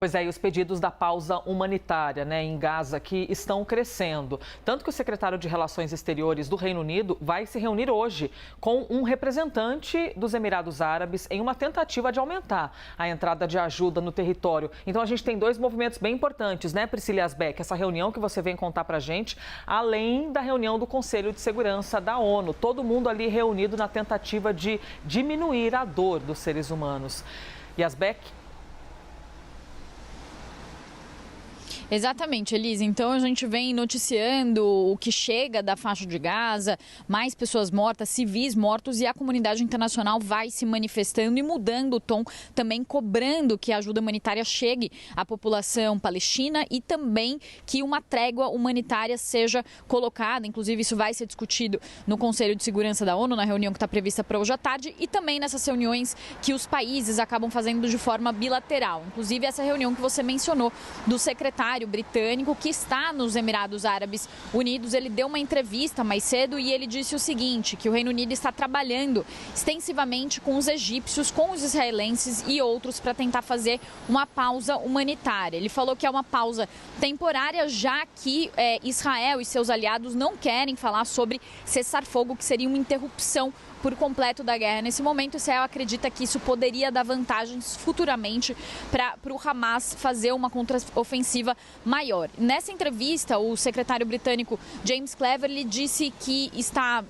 Pois é, e os pedidos da pausa humanitária, em Gaza que estão crescendo. Tanto que o secretário de Relações Exteriores do Reino Unido vai se reunir hoje com um representante dos Emirados Árabes em uma tentativa de aumentar a entrada de ajuda no território. Então a gente tem dois movimentos bem importantes, Priscila Asbeck? Essa reunião que você vem contar pra gente, além da reunião do Conselho de Segurança da ONU. Todo mundo ali reunido na tentativa de diminuir a dor dos seres humanos. E Asbeck? Exatamente, Elisa. Então a gente vem noticiando o que chega da faixa de Gaza, mais pessoas mortas, civis mortos, e a comunidade internacional vai se manifestando e mudando o tom, também cobrando que a ajuda humanitária chegue à população palestina e também que uma trégua humanitária seja colocada. Inclusive, isso vai ser discutido no Conselho de Segurança da ONU, na reunião que está prevista para hoje à tarde, e também nessas reuniões que os países acabam fazendo de forma bilateral. Inclusive, essa reunião que você mencionou do secretário britânico que está nos Emirados Árabes Unidos, ele deu uma entrevista mais cedo e ele disse o seguinte, que o Reino Unido está trabalhando extensivamente com os egípcios, com os israelenses e outros para tentar fazer uma pausa humanitária. Ele falou que é uma pausa temporária, já que Israel e seus aliados não querem falar sobre cessar-fogo, que seria uma interrupção por completo da guerra. Nesse momento, Israel acredita que isso poderia dar vantagens futuramente para o Hamas fazer uma contraofensiva maior. Nessa entrevista, o secretário britânico James Cleverly disse que está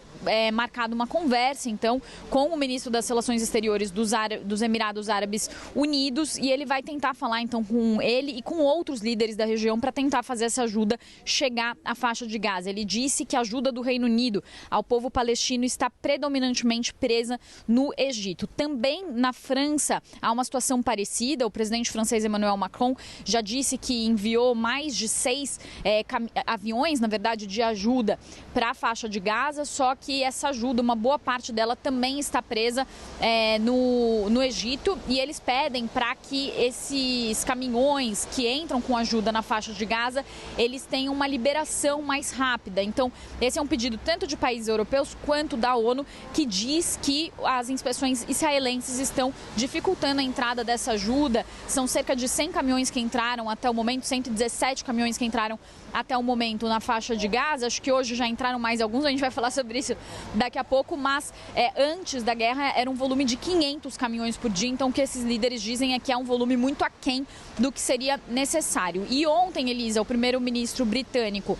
marcada uma conversa, então, com o ministro das Relações Exteriores dos Emirados Árabes Unidos, e ele vai tentar falar, então, com ele e com outros líderes da região para tentar fazer essa ajuda chegar à faixa de Gaza. Ele disse que a ajuda do Reino Unido ao povo palestino está predominantemente presa no Egito. Também na França há uma situação parecida. O presidente francês Emmanuel Macron já disse que enviou mais de 6 aviões, na verdade, de ajuda para a faixa de Gaza, só que essa ajuda, uma boa parte dela também está presa no Egito, e eles pedem para que esses caminhões que entram com ajuda na faixa de Gaza, eles tenham uma liberação mais rápida. Então, esse é um pedido tanto de países europeus quanto da ONU, que diz que as inspeções israelenses estão dificultando a entrada dessa ajuda. São cerca de 100 caminhões que entraram até o momento, 117 caminhões que entraram até o momento na faixa de Gaza. Acho que hoje já entraram mais alguns, a gente vai falar sobre isso daqui a pouco, mas antes da guerra era um volume de 500 caminhões por dia, então o que esses líderes dizem é que é um volume muito aquém do que seria necessário. E ontem, Elisa, o primeiro-ministro britânico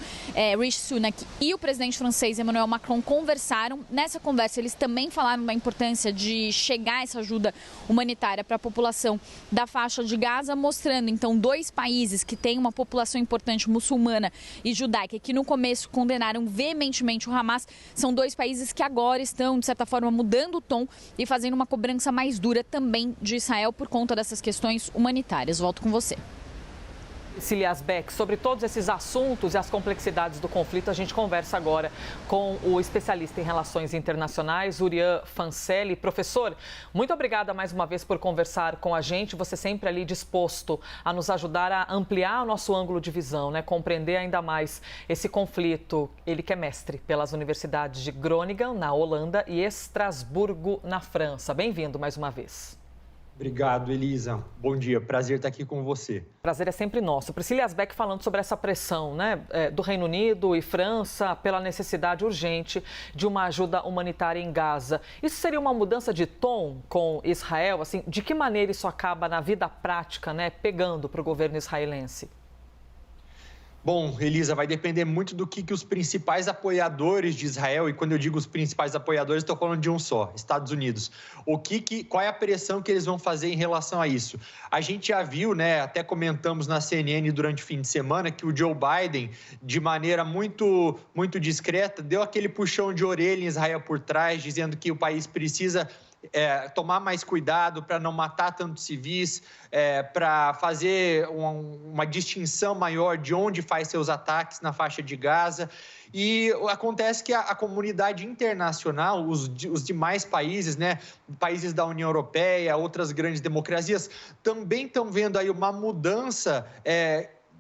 Rishi Sunak e o presidente francês Emmanuel Macron conversaram. Nessa conversa, eles também falaram da importância de chegar essa ajuda humanitária para a população da faixa de Gaza, mostrando, então, dois países que têm uma população importante muçulmana e judaica, que no começo condenaram veementemente o Hamas. São dois países que agora estão, de certa forma, mudando o tom e fazendo uma cobrança mais dura também de Israel por conta dessas questões humanitárias. Volto com você. Cília Asbeck, sobre todos esses assuntos e as complexidades do conflito, a gente conversa agora com o especialista em relações internacionais, Urian Fancelli. Professor, muito obrigada mais uma vez por conversar com a gente. Você sempre ali disposto a nos ajudar a ampliar o nosso ângulo de visão, compreender ainda mais esse conflito. Ele que é mestre pelas universidades de Groningen, na Holanda, e Estrasburgo, na França. Bem-vindo mais uma vez. Obrigado, Elisa. Bom dia, prazer estar aqui com você. Prazer é sempre nosso. Priscila Asbeck falando sobre essa pressão do Reino Unido e França pela necessidade urgente de uma ajuda humanitária em Gaza. Isso seria uma mudança de tom com Israel? Assim, de que maneira isso acaba na vida prática, pegando para o governo israelense? Bom, Elisa, vai depender muito do que os principais apoiadores de Israel, e quando eu digo os principais apoiadores, estou falando de um só, Estados Unidos. Qual é a pressão que eles vão fazer em relação a isso? A gente já viu, até comentamos na CNN durante o fim de semana, que o Joe Biden, de maneira muito, muito discreta, deu aquele puxão de orelha em Israel por trás, dizendo que o país precisa tomar mais cuidado para não matar tantos civis, para fazer uma distinção maior de onde faz seus ataques na faixa de Gaza. E acontece que a comunidade internacional, os demais países, países da União Europeia, outras grandes democracias, também estão vendo aí uma mudança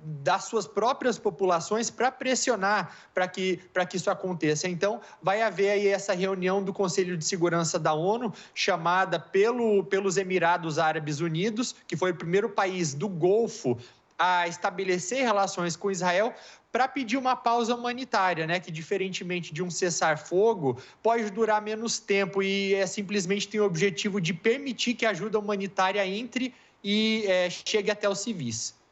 das suas próprias populações para pressionar para que isso aconteça. Então, vai haver aí essa reunião do Conselho de Segurança da ONU, chamada pelos Emirados Árabes Unidos, que foi o primeiro país do Golfo a estabelecer relações com Israel, para pedir uma pausa humanitária, né? Que, diferentemente de um cessar-fogo, pode durar menos tempo e simplesmente tem o objetivo de permitir que a ajuda humanitária entre e chegue até os civis.